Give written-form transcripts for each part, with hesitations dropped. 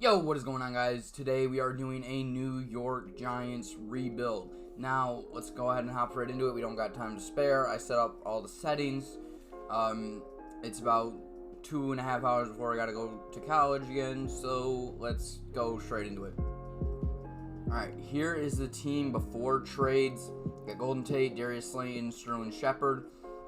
Yo, what is going on, guys? Today we are doing a New York Giants rebuild. Now, let's go ahead and hop right into it. We don't got time to spare. I set up all the settings. It's about 2.5 hours before I gotta go to college again, so let's go straight into it. Alright, here is the team before trades. Got Golden Tate, Darius Slayton, Sterling Shepard,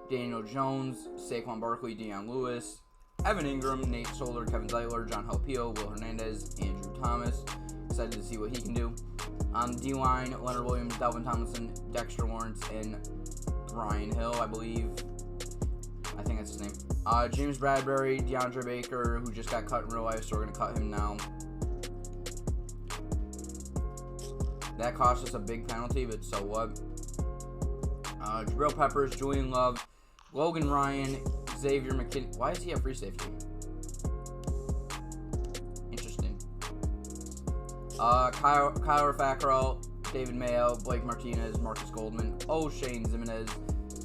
Daniel Jones, Saquon Barkley, Deion Lewis, Evan Ingram, Nate Solder, Kevin Zeitler, John Halpio, Will Hernandez, Andrew Thomas. Excited to see what he can do. On the D-line, Leonard Williams, Dalvin Tomlinson, Dexter Lawrence, and Brian Hill, I believe. I think that's his name. James Bradbury, DeAndre Baker, who just got cut in real life, so we're going to cut him now. That cost us a big penalty, but so what? Jabril Peppers, Julian Love, Logan Ryan, Xavier McKinney. Why is he a free safety? Interesting. Kyler Fackrell, David Mayo, Blake Martinez, Marcus Goldman, O'Shane Zimenez,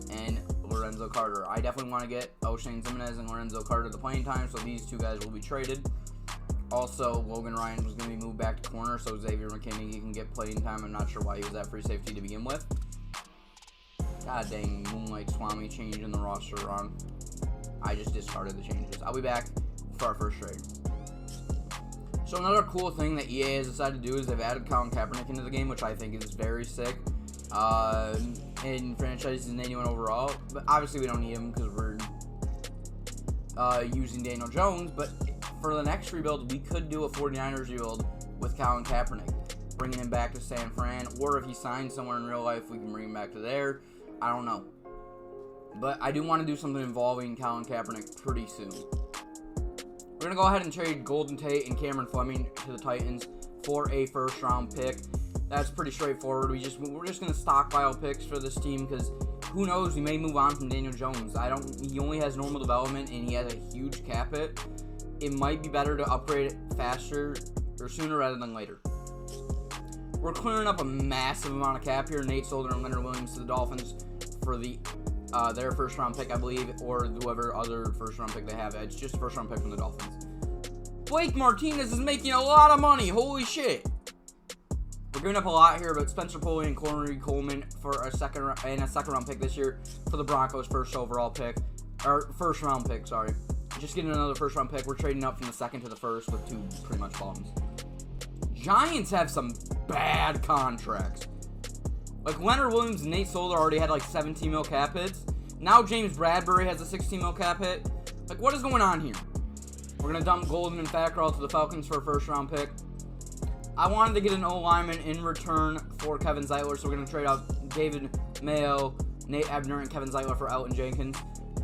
and Lorenzo Carter. I definitely want to get O'Shane Zimenez and Lorenzo Carter the playing time, so these two guys will be traded. Also, Logan Ryan was going to be moved back to corner, so Xavier McKinney can get playing time. I'm not sure why he was at free safety to begin with. God dang, Moonlight Swami changing the roster wrong. I just discarded the changes. I'll be back for our first trade. So another cool thing that EA has decided to do is they've added Colin Kaepernick into the game, which I think is very sick. In franchises and anyone overall. But obviously we don't need him because we're using Daniel Jones. But for the next rebuild, we could do a 49ers rebuild with Colin Kaepernick, bringing him back to San Fran. Or if he signs somewhere in real life, we can bring him back to there. I don't know. But I do want to do something involving Colin Kaepernick pretty soon. We're going to go ahead and trade Golden Tate and Cameron Fleming to the Titans for a first-round pick. That's pretty straightforward. We're just going to stockpile picks for this team because who knows, we may move on from Daniel Jones. He only has normal development and he has a huge cap hit. It might be better to upgrade it faster or sooner rather than later. We're clearing up a massive amount of cap here. Nate Solder and Leonard Williams to the Dolphins for their first-round pick, I believe, or whoever other first-round pick they have. It's just a first-round pick from the Dolphins. Blake Martinez is making a lot of money. Holy shit. We're giving up a lot here, but Spencer Pulley and Corey Coleman for a second-round pick this year for the Broncos' first-round pick, sorry. Just getting another first-round pick. We're trading up from the second to the first with two pretty much bums. Giants have some bad contracts. Like, Leonard Williams and Nate Solder already had like 17 mil cap hits. Now James Bradbury has a 16 mil cap hit. Like, what is going on here? We're going to dump Golden and Fackrell to the Falcons for a first-round pick. I wanted to get an O-lineman in return for Kevin Zeitler, so we're going to trade out David Mayo, Nate Ebner, and Kevin Zeitler for Elton Jenkins.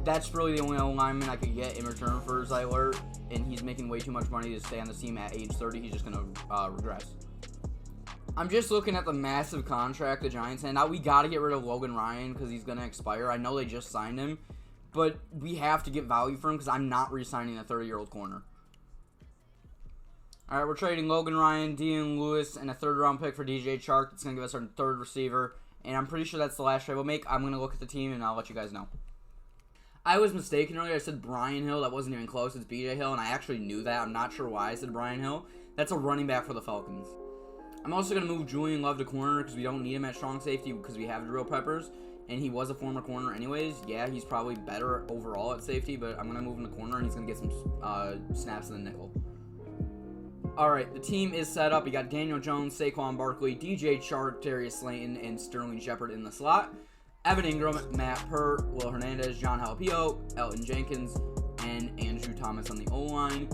That's really the only O-lineman I could get in return for Zeitler, and he's making way too much money to stay on the team at age 30. He's just going to regress. I'm just looking at the massive contract the Giants had. Now, we got to get rid of Logan Ryan because he's going to expire. I know they just signed him, but we have to get value for him because I'm not re-signing a 30-year-old corner. All right, we're trading Logan Ryan, Deion Lewis, and a third-round pick for DJ Chark. It's going to give us our third receiver, and I'm pretty sure that's the last trade we'll make. I'm going to look at the team, and I'll let you guys know. I was mistaken earlier. I said Brian Hill. That wasn't even close. It's BJ Hill, and I actually knew that. I'm not sure why I said Brian Hill. That's a running back for the Falcons. I'm also going to move Julian Love to corner because we don't need him at strong safety because we have Jabril Peppers, and he was a former corner anyways. Yeah, he's probably better overall at safety, but I'm going to move him to corner, and he's going to get some snaps in the nickel. All right, the team is set up. We got Daniel Jones, Saquon Barkley, DJ Chark, Darius Slayton, and Sterling Shepard in the slot. Evan Ingram, Matt Pert, Will Hernandez, John Halpio, Elton Jenkins, and Andrew Thomas on the O-line.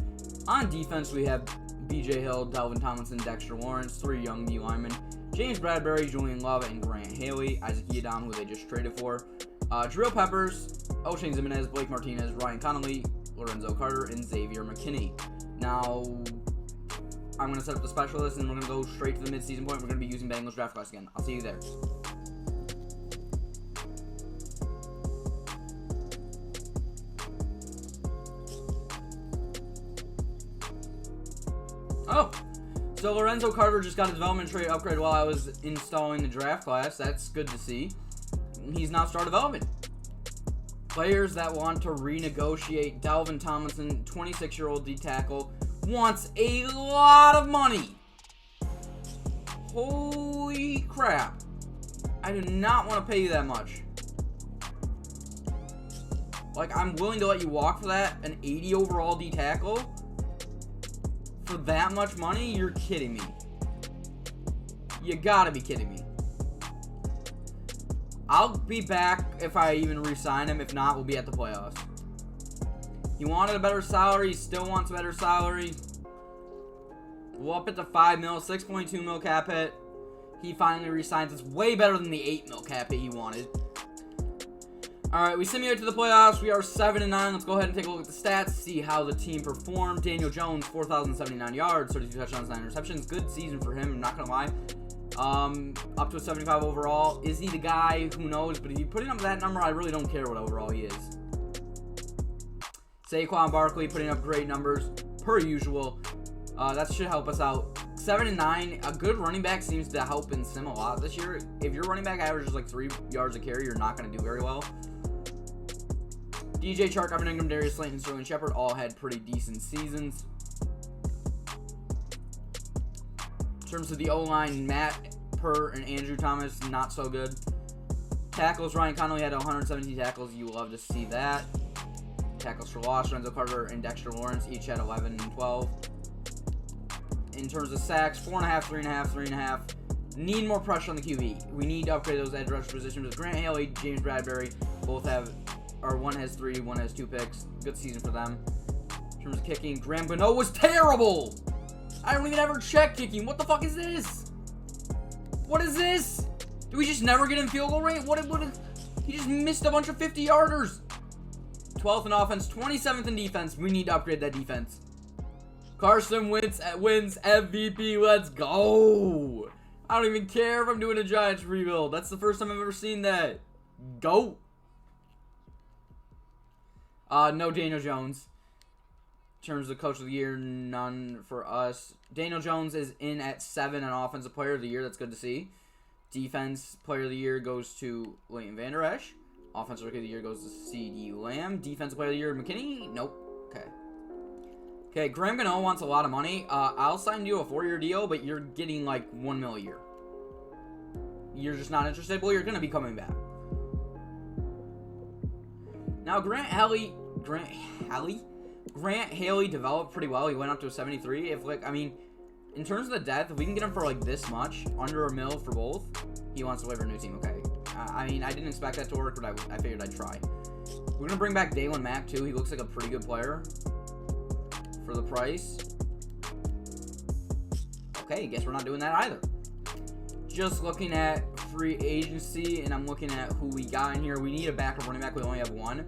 On defense, we have BJ Hill, Dalvin Tomlinson, Dexter Lawrence, three young D linemen, James Bradbury, Julian Love, and Grant Haley, Isaac Yiadom, who they just traded for, Jabril Peppers, O'Shane Zimenez, Blake Martinez, Ryan Connolly, Lorenzo Carter, and Xavier McKinney. Now, I'm going to set up the specialist, and we're going to go straight to the midseason point. We're going to be using Bengals draft class again. I'll see you there. Oh, so Lorenzo Carter just got a development trait upgrade while I was installing the draft class. That's good to see. He's now star development. Players that want to renegotiate: Dalvin Tomlinson, 26-year-old D tackle wants a lot of money. Holy crap. I do not want to pay you that much. Like, I'm willing to let you walk for that. An 80 overall D tackle? For that much money? You're kidding me. You gotta be kidding me. I'll be back if I even re-sign him. If not, we'll be at the playoffs. He wanted a better salary. He still wants a better salary. We'll up it to 5 mil, 6.2 mil cap hit. He finally re-signs. It's way better than the 8 mil cap hit he wanted. Alright, we simulate to the playoffs. We are 7-9. Let's go ahead and take a look at the stats, see how the team performed. Daniel Jones, 4,079 yards, 32 touchdowns, 9 interceptions. Good season for him, I'm not going to lie. Up to a 75 overall. Is he the guy? Who knows? But if you put him up that number, I really don't care what overall he is. Saquon Barkley putting up great numbers, per usual. That should help us out. 7-9. A good running back seems to help in sim a lot this year. If your running back averages like 3 yards a carry, you're not going to do very well. DJ Chark, Evan Ingram, Darius Slayton, and Sterling Shepard all had pretty decent seasons. In terms of the O-line, Matt Purr and Andrew Thomas, not so good. Tackles, Ryan Connolly had 117 tackles. You love to see that. Tackles for loss, Renzo Carter and Dexter Lawrence each had 11 and 12. In terms of sacks, 4.5, 3.5, 3.5. Need more pressure on the QB. We need to upgrade those edge rush positions. With Grant Haley, James Bradbury, both have, or one has 3, one has 2 picks. Good season for them. In terms of kicking, Graham Gano was terrible. I don't even ever check kicking. What the fuck is this? What is this? Do we just never get in field goal range? He just missed a bunch of 50-yarders. 12th in offense, 27th in defense. We need to upgrade that defense. Carson Wentz wins MVP. Let's go. I don't even care if I'm doing a Giants rebuild. That's the first time I've ever seen that. Go. No Daniel Jones. In terms of Coach of the Year, none for us. Daniel Jones is in at 7 on Offensive Player of the Year. That's good to see. Defense Player of the Year goes to Leighton Vander Esch. Offensive Rookie of the Year goes to C.D. Lamb. Defensive Player of the Year, McKinney? Nope. Okay. Okay, Graham Gano wants a lot of money. I'll sign you a 4-year deal, but you're getting like 1 mil a year. You're just not interested? Well, you're going to be coming back. Now, Grant Haley developed pretty well. He went up to a 73. In terms of the depth, if we can get him for like this much, under a mil for both, he wants to play for a new team. Okay. I didn't expect that to work, but I figured I'd try. We're gonna bring back Daylon Mack too. He looks like a pretty good player for the price. Okay, guess we're not doing that either. Just looking at free agency, and I'm looking at who we got in here. We need a backup running back. We only have one.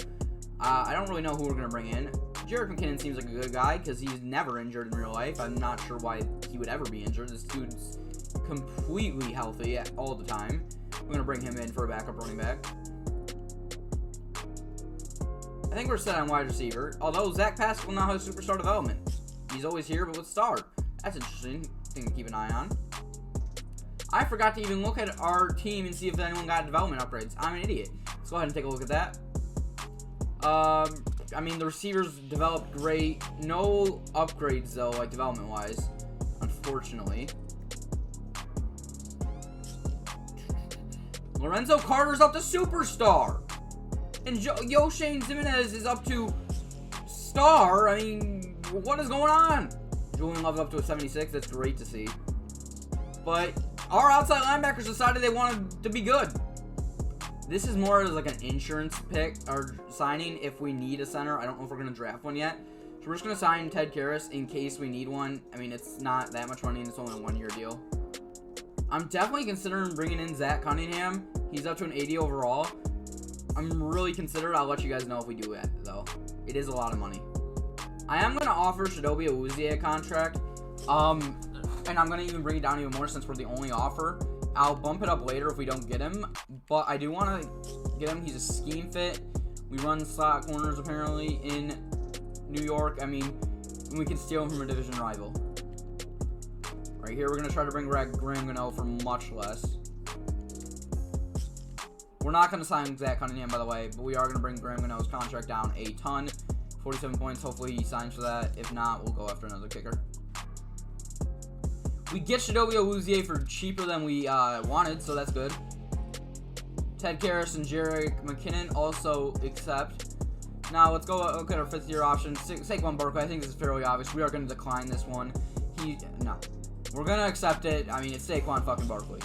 I don't really know who we're going to bring in. Jerick McKinnon seems like a good guy because he's never injured in real life. I'm not sure why he would ever be injured. This dude's completely healthy all the time. We're going to bring him in for a backup running back. I think we're set on wide receiver. Although Zach Pascal now has superstar development. He's always here, but with star. That's interesting thing to keep an eye on. I forgot to even look at our team and see if anyone got development upgrades. I'm an idiot. Let's go ahead and take a look at that. The receivers developed great. No upgrades, though, like development-wise, unfortunately. Lorenzo Carter's up to superstar. And Yoshane Ximenez is up to star. What is going on? Julian Love's up to a 76. That's great to see. But our outside linebackers decided they wanted to be good. This is more as like an insurance pick or signing if we need a center. I don't know if we're going to draft one yet. So we're just going to sign Ted Karras in case we need one. It's not that much money and it's only a 1-year deal. I'm definitely considering bringing in Zach Cunningham. He's up to an 80 overall. I'm really considered. I'll let you guys know if we do it, though. It is a lot of money. I am going to offer Chidobe Awuzie a contract. And I'm going to even bring it down even more since we're the only offer. I'll bump it up later if we don't get him. But I do want to get him. He's a scheme fit. We run slot corners, apparently, in New York. We can steal him from a division rival. Right here, we're going to try to bring back Graham Gano for much less. We're not going to sign Zach Cunningham, by the way, but we are going to bring Graham Gano's contract down a ton 47 points. Hopefully he signs for that. If not, we'll go after another kicker. We get Chidobe Awuzie for cheaper than we wanted, so that's good. Ted Karras and Jerick McKinnon also accept. Now let's go look at our 5th-year option. Saquon Barkley. I think this is fairly obvious. We are going to decline this one. No. We're going to accept it. I mean, it's Saquon fucking Barkley.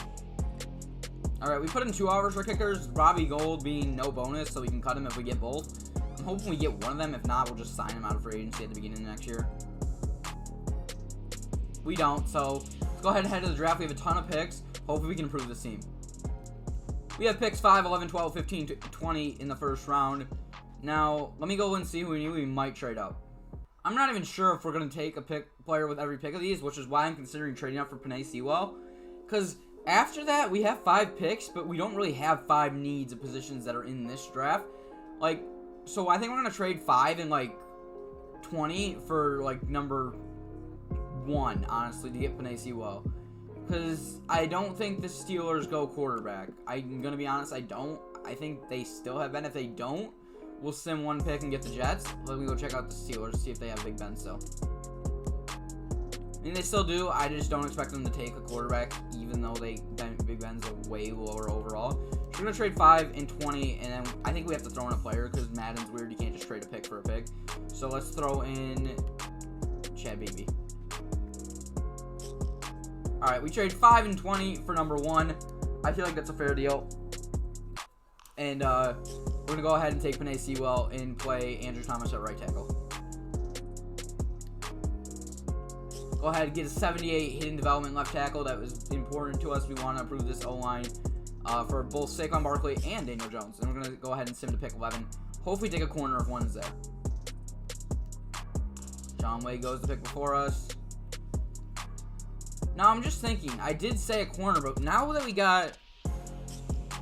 Alright, we put in 2 offers for kickers. Robbie Gould being no bonus, so we can cut him if we get both. I'm hoping we get one of them. If not, we'll just sign him out of free agency at the beginning of next year. We don't, so let's go ahead and head to the draft. We have a ton of picks. Hopefully we can improve this team. We have picks 5, 11, 12, 15, 20 in the first round. Now, let me go and see who we might trade up. I'm not even sure if we're going to take a player with every pick of these, which is why I'm considering trading up for Penei Sewell. Because after that, we have 5 picks, but we don't really have 5 needs of positions that are in this draft. Like, so I think we're going to trade 5 and, like, 20 for, like, number 1, honestly, to get Penei Sewell. Because I don't think the Steelers go quarterback. I'm going to be honest, I don't. I think they still have Ben. If they don't, we'll sim 1 pick and get the Jets. Let me go check out the Steelers, see if they have Big Ben still. I mean, they still do. I just don't expect them to take a quarterback, even though Big Ben's a way lower overall. So we're going to trade 5 and 20, and then I think we have to throw in a player because Madden's weird. You can't just trade a pick for a pick. So let's throw in Chad Beebe. Alright, we trade 5 and 20 for number 1. I feel like that's a fair deal. And we're going to go ahead and take Penei Sewell and play Andrew Thomas at right tackle. Go ahead and get a 78 hidden development left tackle. That was important to us. We want to improve this O-line for both Saquon Barkley and Daniel Jones. And we're going to go ahead and sim to pick 11. Hopefully take a corner if one is there. John Way goes to pick before us. Now, I'm just thinking. I did say a corner, but now that we got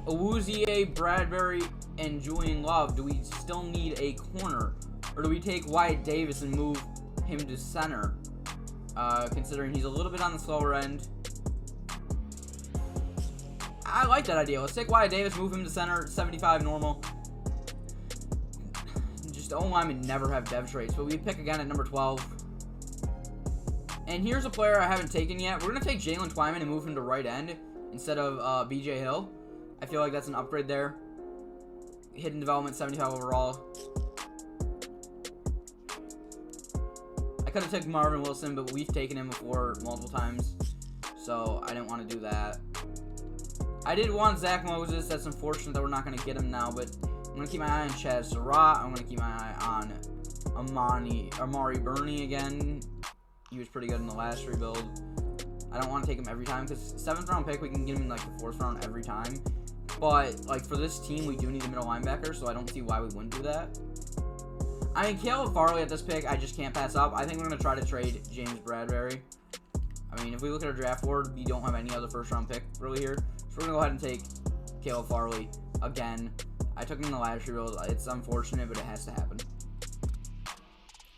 Awuzie, Bradbury, and Julian Love, do we still need a corner? Or do we take Wyatt Davis and move him to center? Considering he's a little bit on the slower end. I like that idea. Let's take Wyatt Davis, move him to center, 75 normal. Just O-line would never have dev traits, but we pick again at number 12. And here's a player I haven't taken yet. We're going to take Jalen Twyman and move him to right end instead of BJ Hill. I feel like that's an upgrade there. Hidden development, 75 overall. I could have taken Marvin Wilson, but we've taken him before multiple times, so I didn't want to do that. I did want Zach Moses. That's unfortunate that we're not going to get him now, but I'm going to keep my eye on Chaz Surratt. I'm going to keep my eye on Amari Burney again. He was pretty good in the last rebuild. I don't want to take him every time because 7th round pick, we can get him in like the 4th round every time. But like for this team, we do need a middle linebacker, so I don't see why we wouldn't do that. I mean, Caleb Farley at this pick, I just can't pass up. I think we're going to try to trade James Bradbury. I mean, if we look at our draft board, we don't have any other 1st round pick really here. So we're going to go ahead and take Caleb Farley again. I took him in the last rebuild. It's unfortunate, but it has to happen.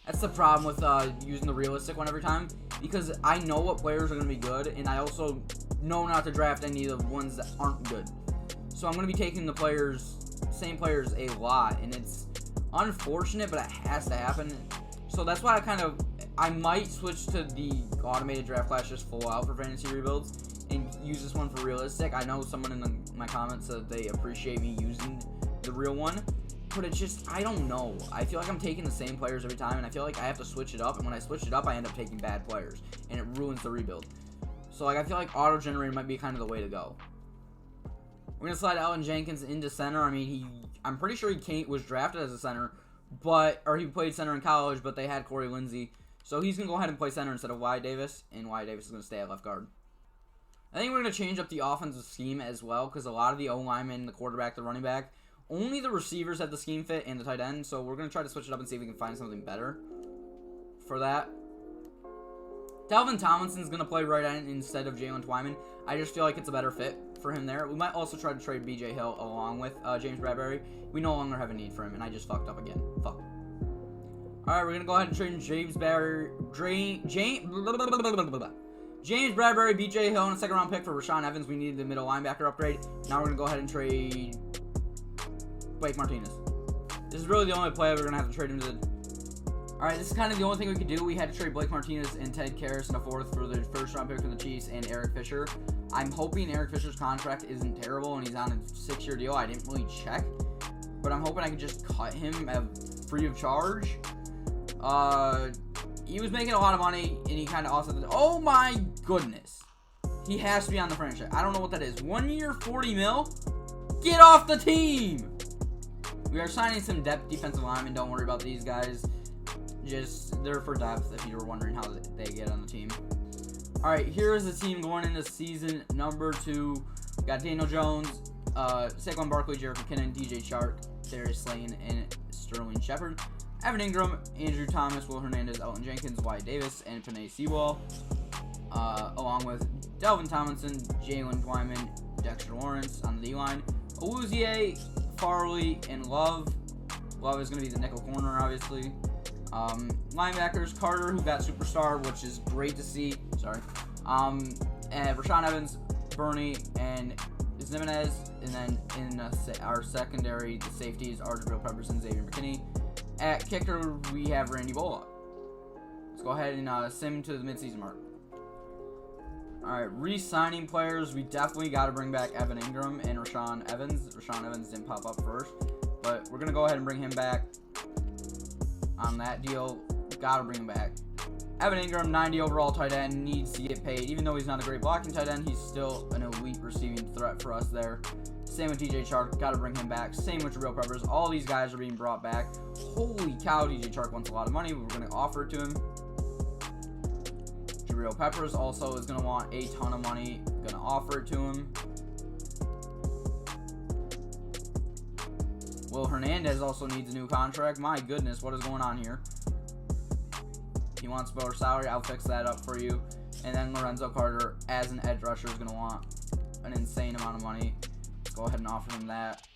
That's the problem with using the realistic one every time, because I know what players are going to be good, and I also know not to draft any of the ones that aren't good. So I'm going to be taking the same players a lot, and it's unfortunate, but it has to happen. So that's why I might switch to the automated draft class just full out for fantasy rebuilds and use this one for realistic. I know someone in my comments said they appreciate me using the real one. But it's just, I don't know. I feel like I'm taking the same players every time, and I feel like I have to switch it up. And when I switch it up, I end up taking bad players, and it ruins the rebuild. So, like, I feel like auto-generator might be kind of the way to go. We're going to slide Elton Jenkins into center. I mean, I'm pretty sure he was drafted as a center, or he played center in college, but they had Corey Lindsey. So he's going to go ahead and play center instead of Wyatt Davis, and Wyatt Davis is going to stay at left guard. I think we're going to change up the offensive scheme as well, because a lot of the O-linemen, the quarterback, the running back, only the receivers have the scheme fit and the tight end, so we're going to try to switch it up and see if we can find something better for that. Dalvin Tomlinson's going to play right end instead of Jalen Twyman. I just feel like it's a better fit for him there. We might also try to trade BJ Hill along with James Bradbury. We no longer have a need for him, and I just fucked up again. Fuck. Alright, we're going to go ahead and trade James Bradbury, BJ Hill, and a 2nd round pick for Rashaan Evans. We needed the middle linebacker upgrade. Now we're going to go ahead and trade Blake Martinez. This is really the only player we're going to have to trade him to Alright, this is kind of the only thing we could do. We had to trade Blake Martinez and Ted Karras in a fourth for the first-round pick from the Chiefs and Eric Fisher. I'm hoping Eric Fisher's contract isn't terrible and he's on a 6-year deal. I didn't really check, but I'm hoping I can just cut him free of charge. He was making a lot of money, and he kind of offset the... Oh my goodness. He has to be on the franchise. I don't know what that is. 1 year, 40 mil? Get off the team! We are signing some depth defensive linemen. Don't worry about these guys. Just, they're for depth, if you were wondering how they get on the team. Alright, here is the team going into season number 2. We got Daniel Jones, Saquon Barkley, Jerick McKinnon, DJ Chark, Darius Slayton, and Sterling Shepard. Evan Ingram, Andrew Thomas, Will Hernandez, Elton Jenkins, Wyatt Davis, and Penei Sewell. Along with Delvin Tomlinson, Jalen Twyman, Dexter Lawrence on the D-line. Awuzie, Farley, and Love. Love is going to be the nickel corner, obviously. Linebackers, Carter, who got superstar, which is great to see. Sorry. And Rashaan Evans, Bernie, and Zimenez. And then in our secondary, the safeties are Jabril Peppers and Xavier McKinney. At kicker, we have Randy Bullock. Let's go ahead and sim to the midseason mark. Alright, re-signing players. We definitely got to bring back Evan Ingram and Rashaan Evans. Rashaan Evans didn't pop up first, but we're going to go ahead and bring him back on that deal. Got to bring him back. Evan Ingram, 90 overall tight end, needs to get paid. Even though he's not a great blocking tight end, he's still an elite receiving threat for us there. Same with DJ Chark, got to bring him back. Same with Jabril Peppers. All these guys are being brought back. Holy cow, DJ Chark wants a lot of money. We're going to offer it to him. Jabril Peppers also is going to want a ton of money. Going to offer it to him. Will Hernandez also needs a new contract. My goodness, what is going on here? He wants lower salary. I'll fix that up for you. And then Lorenzo Carter, as an edge rusher, is going to want an insane amount of money. Let's go ahead and offer him that.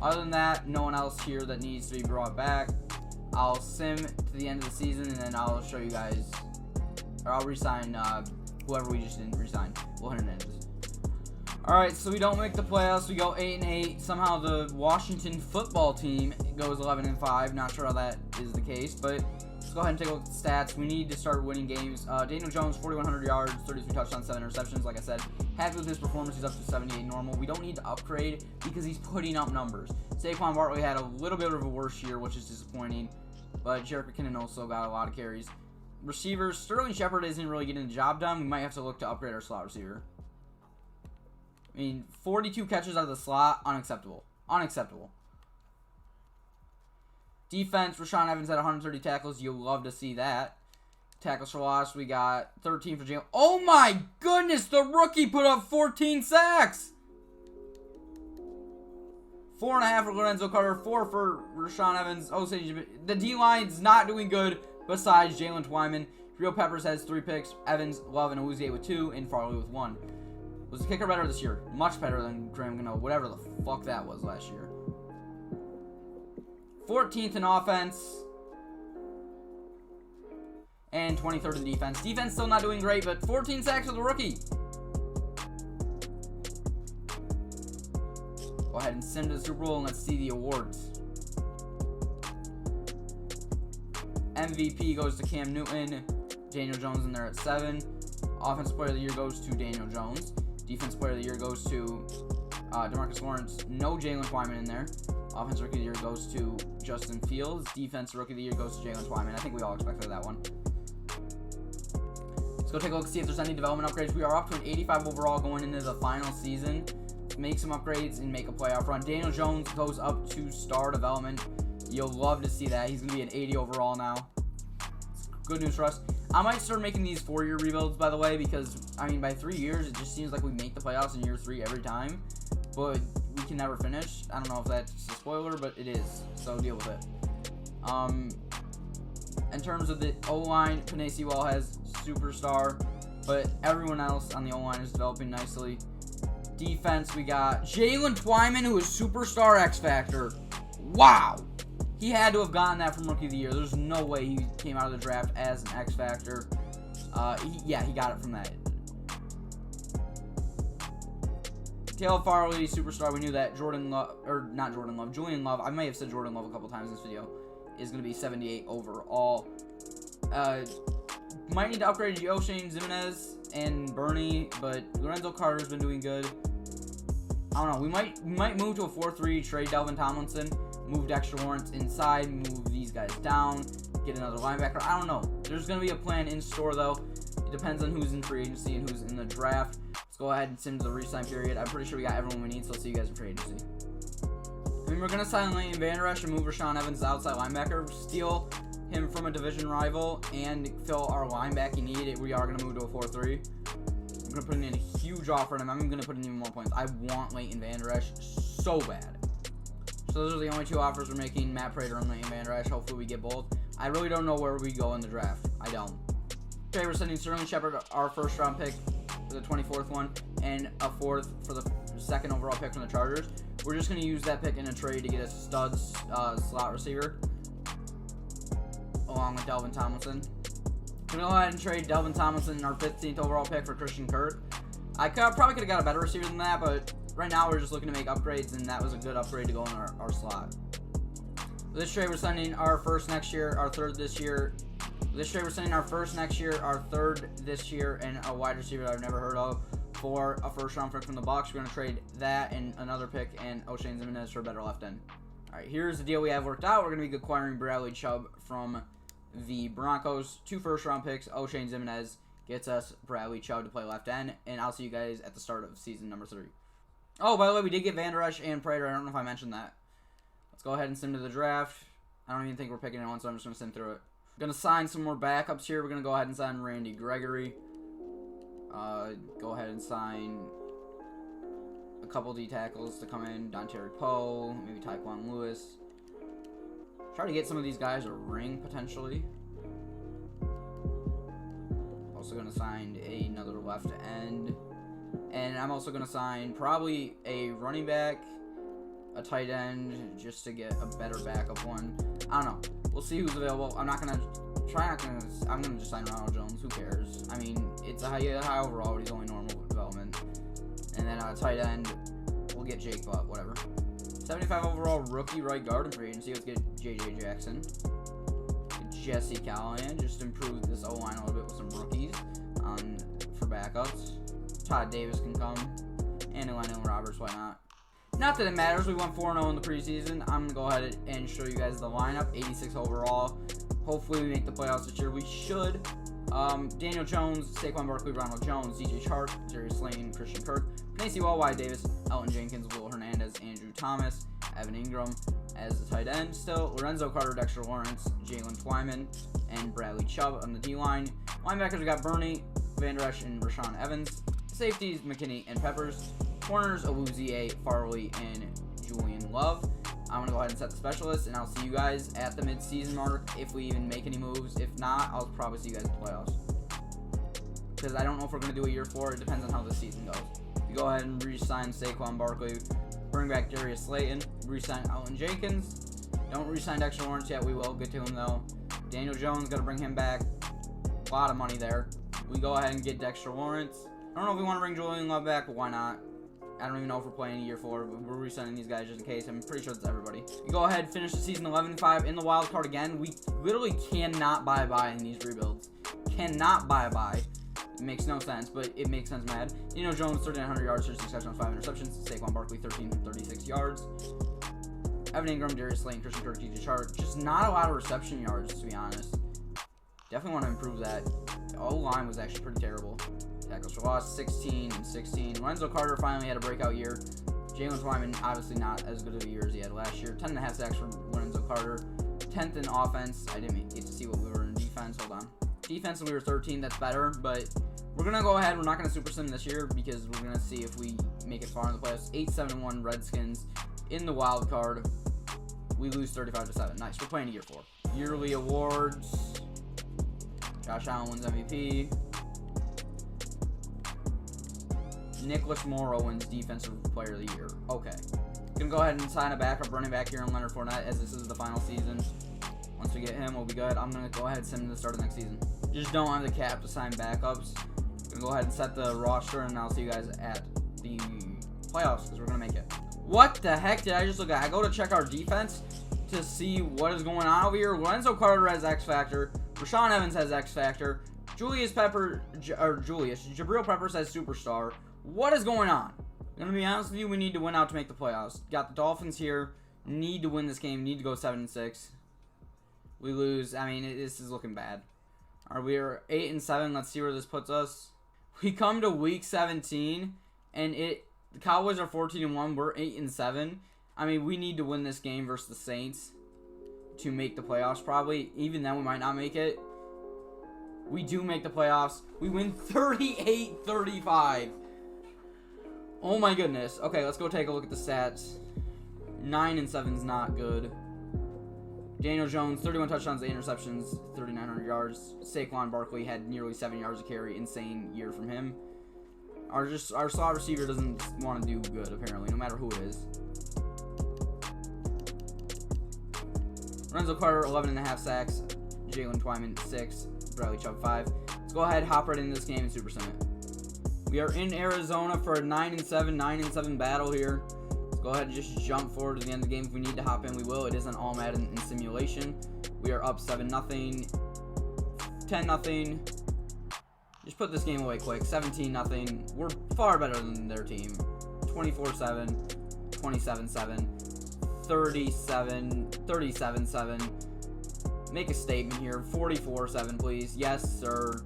Other than that, no one else here that needs to be brought back. I'll sim to the end of the season, and then I'll show you guys, or I'll resign whoever we just didn't resign. Will Hernandez. Alright, so we don't make the playoffs. We go 8-8. Somehow the Washington football team goes 11-5. Not sure how that is the case, but let's go ahead and take a look at the stats. We need to start winning games. Daniel Jones, 4,100 yards, 33 touchdowns, 7 interceptions. Like I said, happy with his performance. He's up to 78 normal. We don't need to upgrade because he's putting up numbers. Saquon Barkley had a little bit of a worse year, which is disappointing, but Jerick McKinnon also got a lot of carries. Receivers, Sterling Shepard isn't really getting the job done. We might have to look to upgrade our slot receiver. I mean, 42 catches out of the slot, unacceptable. Unacceptable. Defense, Rashaan Evans had 130 tackles. You'll love to see that. Tackles for loss, we got 13 for Jalen. Oh my goodness, the rookie put up 14 sacks! 4.5 for Lorenzo Carter, 4 for Rashaan Evans. Oh, the D-line's not doing good besides Jalen Twyman. Jabril Peppers has 3 picks. Evans, Love, and Awuzie with 2, and Farley with 1. Was the kicker better this year? Much better than Graham Gano, whatever the fuck that was last year. 14th in offense. And 23rd in defense. Defense still not doing great, but 14 sacks for the rookie. Go ahead and sim to the Super Bowl and let's see the awards. MVP goes to Cam Newton. Daniel Jones in there at 7. Offensive Player of the Year goes to Daniel Jones. Defensive Player of the Year goes to DeMarcus Lawrence. No Jalen Twyman in there. Offensive Rookie of the Year goes to Justin Fields. Defensive Rookie of the Year goes to Jalen Twyman. I think we all expected that one. Let's go take a look, see if there's any development upgrades. We are up to an 85 overall going into the final season. Make some upgrades and make a playoff run. Daniel Jones goes up to star development. You'll love to see that. He's going to be an 80 overall now. Good news for us. I might start making these 4-year rebuilds, by the way, because, I mean, by 3 years, it just seems like we make the playoffs in year 3 every time, but we can never finish. I don't know if that's a spoiler, but it is, so deal with it. In terms of the O-line, Penei Sewell has superstar, but everyone else on the O-line is developing nicely. Defense, we got Jalen Twyman, who is superstar X-Factor. Wow! He had to have gotten that from Rookie of the Year. There's no way he came out of the draft as an X-Factor. He got it from that. Caleb Farley, superstar. We knew that. Julian Love. I may have said Jordan Love a couple times in this video. is going to be 78 overall. Might need to upgrade O'Shane Ximines and Bernie, but Lorenzo Carter's been doing good. I don't know. We might move to a 4-3, trade Delvin Tomlinson, move Dexter Lawrence inside, move these guys down, get another linebacker. I don't know. There's going to be a plan in store, though. It depends on who's in free agency and who's in the draft. Let's go ahead and sim to the re-sign period. I'm pretty sure we got everyone we need, so I'll see you guys in free agency. I mean, we're going to sign Leighton Vander Esch and move Rashaan Evans to outside linebacker, steal him from a division rival, and fill our linebacking need. We are going to move to a 4-3. I'm going to put in a huge offer on him. I'm going to put in even more points. I want Leighton Vander Esch so bad. So those are the only two offers we're making, Matt Prater and Leighton Vander Esch. Hopefully we get both. I really don't know where we go in the draft. I don't. Okay, we're sending Sterling Shepard, our first round pick, for the 24th one, and a 4th for the 2nd overall pick from the Chargers. We're just going to use that pick in a trade to get a stud slot receiver, along with Delvin Tomlinson. I'm going to go ahead and trade Delvin Tomlinson, our 15th overall pick, for Christian Kirk. I probably could have got a better receiver than that, but right now we're just looking to make upgrades, and that was a good upgrade to go in our slot. This trade, we're sending our first next year, our 3rd this year. This trade, we're sending our first next year, our 3rd this year, and a wide receiver that I've never heard of for a first-round pick from the Bucs. We're going to trade that and another pick and O'Shane Ximines for a better left end. All right, here's the deal we have worked out. We're going to be acquiring Bradley Chubb from the Broncos. 2 first-round picks. O'Shane Ximines gets us Bradley Chubb to play left end, and I'll see you guys at the start of season number 3. Oh, by the way, we did get Vander Esch and Prater. I don't know if I mentioned that. Let's go ahead and sim to the draft. I don't even think we're picking anyone, so I'm just going to sim through it. Going to sign some more backups here. We're going to go ahead and sign Randy Gregory. Go ahead and sign a couple D tackles to come in. Dontari Poe, maybe Tyquan Lewis. Try to get some of these guys a ring, potentially. Also going to sign another left end. And I'm also going to sign probably a running back, a tight end, just to get a better backup one. I don't know. We'll see who's available. I'm going to just sign Ronald Jones. Who cares? I mean, it's a high overall, but he's only normal development. And then a tight end, we'll get Jake Butt, whatever. 75 overall rookie right guard in free agency. Let's get J.J. Jackson. Get Jesse Callahan. Just improve this O-line a little bit with some rookies for backups. Todd Davis can come. And Elena Roberts, why not? Not that it matters. We went 4-0 in the preseason. I'm going to go ahead and show you guys the lineup. 86 overall. Hopefully we make the playoffs this year. We should. Daniel Jones, Saquon Barkley, Ronald Jones, DJ Chark, Darius Slayton, Christian Kirk, Panay Sewell, Wyatt Davis, Elton Jenkins, Will Hernandez, Andrew Thomas, Evan Ingram as the tight end still, Lorenzo Carter, Dexter Lawrence, Jalen Twyman, and Bradley Chubb on the D-line. Linebackers, we got Bernie, Vander Esch, and Rashaan Evans. Safeties, McKinney and Peppers. Corners, Awuzie, Farley, and Julian Love. I'm going to go ahead and set the specialists, and I'll see you guys at the mid-season mark if we even make any moves. If not, I'll probably see you guys in the playoffs. Because I don't know if we're going to do a year 4. It depends on how the season goes. We go ahead and re-sign Saquon Barkley, bring back Darius Slayton, re-sign Elton Jenkins. Don't re-sign Dexter Lawrence yet. We will get to him, though. Daniel Jones, got to bring him back. A lot of money there. We go ahead and get Dexter Lawrence. I don't know if we want to bring Julian Love back, but why not? I don't even know if we're playing a year 4, but we're re-signing these guys just in case. I'm pretty sure that's everybody. We go ahead, finish the season 11-5 in the wild card again. We literally cannot buy in these rebuilds. Cannot buy. It makes no sense, but it makes sense mad. Daniel Jones, 3,900 yards, 36 touchdowns, 5 interceptions. Saquon Barkley, 1,336 yards. Evan Ingram, Darius Slayton, Christian Kirk, DJ Chark. Just not a lot of reception yards, to be honest. Definitely want to improve that. The O-line was actually pretty terrible. Tackles for loss, 16 and 16. Lorenzo Carter finally had a breakout year. Jalen Twyman, obviously not as good of a year as he had last year. 10.5 sacks for Lorenzo Carter. 10th in offense. I didn't get to see what we were in defense. Hold on. Defense, we were 13. That's better, but we're going to go ahead. We're not going to super sim this year because we're going to see if we make it far in the playoffs. 8-7-1 Redskins in the wild card. We lose 35-7. Nice. We're playing a year 4. Yearly awards. Josh Allen wins MVP. Nicholas Morrow wins Defensive Player of the Year. Okay. Gonna go ahead and sign a backup running back here in Leonard Fournette as this is the final season. Once we get him, we'll be good. I'm gonna go ahead and send him to the start of next season. Just don't have the cap to sign backups. Gonna go ahead and set the roster, and I'll see you guys at the playoffs because we're gonna make it. What the heck did I just look at? I go to check our defense, to see what is going on over here. Lorenzo Carter has X Factor. Rashawn Evans has X Factor. Jabril Peppers has Superstar. What is going on? I'm going to be honest with you, we need to win out to make the playoffs. Got the Dolphins here. Need to win this game. Need to go 7-6. We lose. I mean, this is looking bad. All right, we are 8-7. Let's see where this puts us. We come to week 17, and the Cowboys are 14-1. We're 8-7. I mean, we need to win this game versus the Saints to make the playoffs, probably. Even then, we might not make it. We do make the playoffs. We win 38-35. Oh, my goodness. Okay, let's go take a look at the stats. 9-7 is not good. Daniel Jones, 31 touchdowns, 8 interceptions, 3,900 yards. Saquon Barkley had nearly 7 yards a carry. Insane year from him. Our slot receiver doesn't want to do good, apparently, no matter who it is. Lorenzo Carter, 11.5 sacks. Jalen Twyman, 6. Bradley Chubb, 5. Let's go ahead, hop right into this game and super sim it. We are in Arizona for a 9-7 battle here. Let's go ahead and just jump forward to the end of the game. If we need to hop in, we will. It is an all Madden in simulation. We are up 7-0, 10-0. Just put this game away quick. 17-0. We're far better than their team. 24-7, 27-7, 37-7. Make a statement here. 44-7, please. Yes, sir.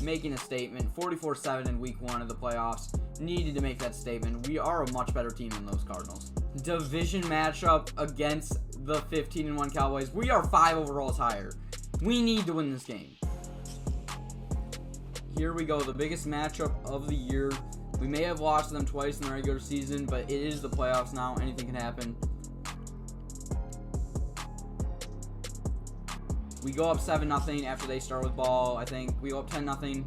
Making a statement. 44-7 in week 1 of the playoffs. Needed to make that statement. We are a much better team than those Cardinals. Division matchup against the 15-1 Cowboys. We are 5 overalls higher. We need to win this game. Here we go. The biggest matchup of the year. We may have lost them twice in the regular season, but it is the playoffs now. Anything can happen. We go up 7-0 after they start with ball. I think we go up 10-0.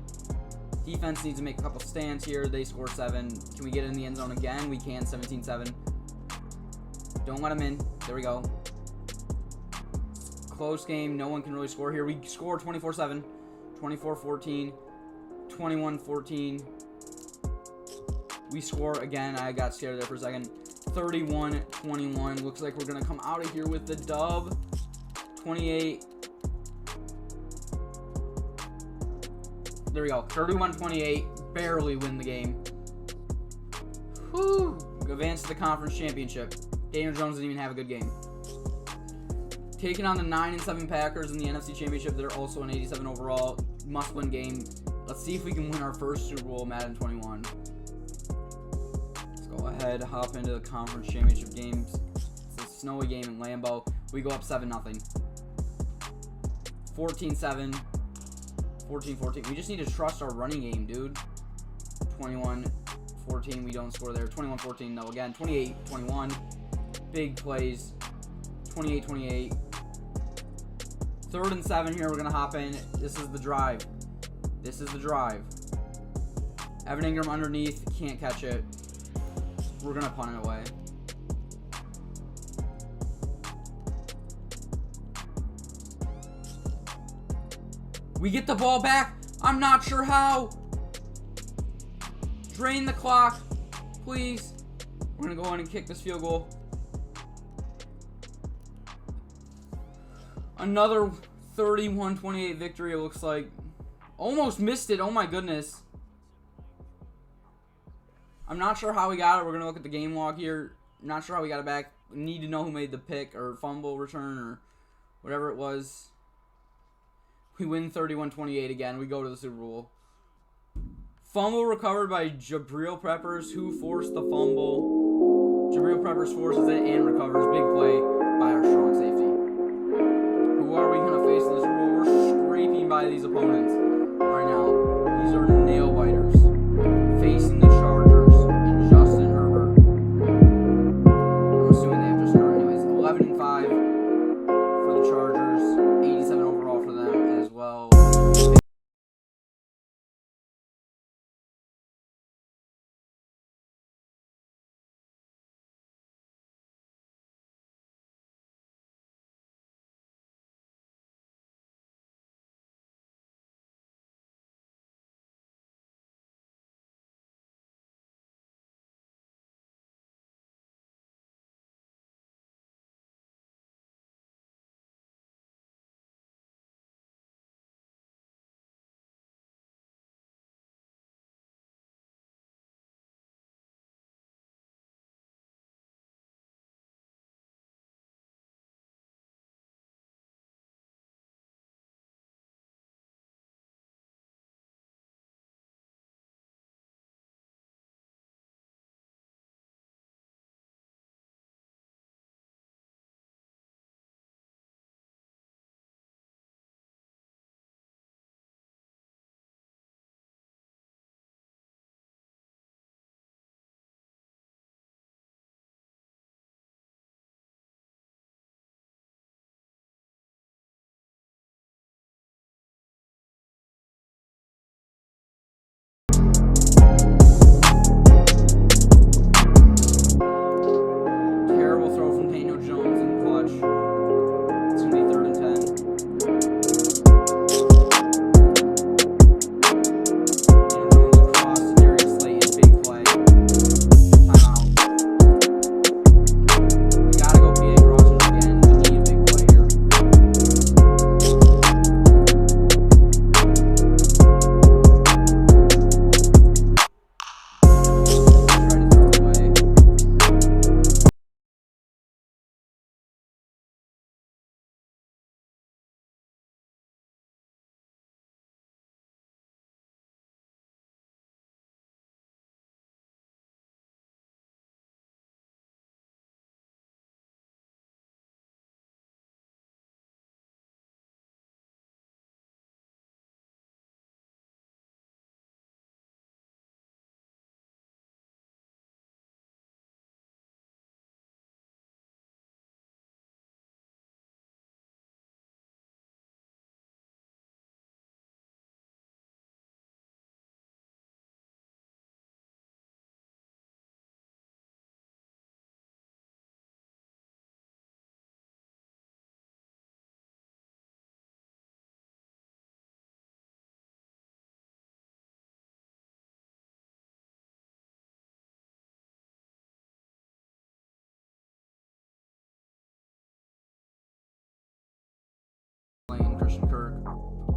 Defense needs to make a couple stands here. They score 7. Can we get in the end zone again? We can. 17-7. Don't let them in. There we go. Close game. No one can really score here. We score 24-7. 24-14. 21-14. We score again. I got scared there for a second. 31-21. Looks like we're going to come out of here with the dub. 28. There we go. 31-28. Barely win the game. Whew. Advance to the conference championship. Daniel Jones didn't even have a good game. Taking on the 9-7 Packers in the NFC Championship. They're also an 87 overall. Must-win game. Let's see if we can win our first Super Bowl, Madden 21. Let's go ahead, hop into the conference championship games. It's a snowy game in Lambeau. We go up 7-0. 14-7. 14-14. We just need to trust our running game, dude. 21-14. We don't score there. 21-14. No, again. 28-21. Big plays. 28-28. 3rd and 7 here. We're going to hop in. This is the drive. This is the drive. Evan Ingram underneath. Can't catch it. We're going to punt it away. We get the ball back. I'm not sure how. Drain the clock, please. We're going to go in and kick this field goal. Another 31-28 victory, it looks like. Almost missed it. Oh, my goodness. I'm not sure how we got it. We're going to look at the game log here. Not sure how we got it back. We need to know who made the pick or fumble return or whatever it was. We win 31-28 again. We go to the Super Bowl. Fumble recovered by Jabril Peppers, who forced the fumble. Jabril Peppers forces it and recovers. Big play by our strong safety. Who are we going to face in the Super Bowl? We're scraping by these opponents right now. These are nail biters. Facing the Chargers and Justin Herbert. I'm assuming they have to start anyways. 11-5 for the Chargers. 87 overall for them as well.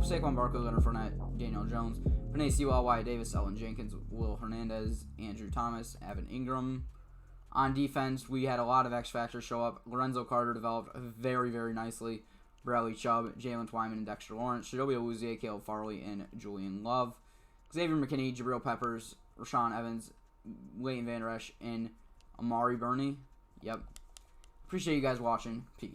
Saquon Barkley, Leonard Fournette, Daniel Jones, Panay Sewell, Wyatt Davis, Elton Jenkins, Will Hernandez, Andrew Thomas, Evan Ingram. On defense, we had a lot of X factors show up. Lorenzo Carter developed very, very nicely. Bradley Chubb, Jalen Twyman, and Dexter Lawrence. Chidobe Awuzie, Caleb Farley, and Julian Love. Xavier McKinney, Jabril Peppers, Rashawn Evans, Leighton Vander Esch, and Amari Burney. Yep. Appreciate you guys watching. Peace.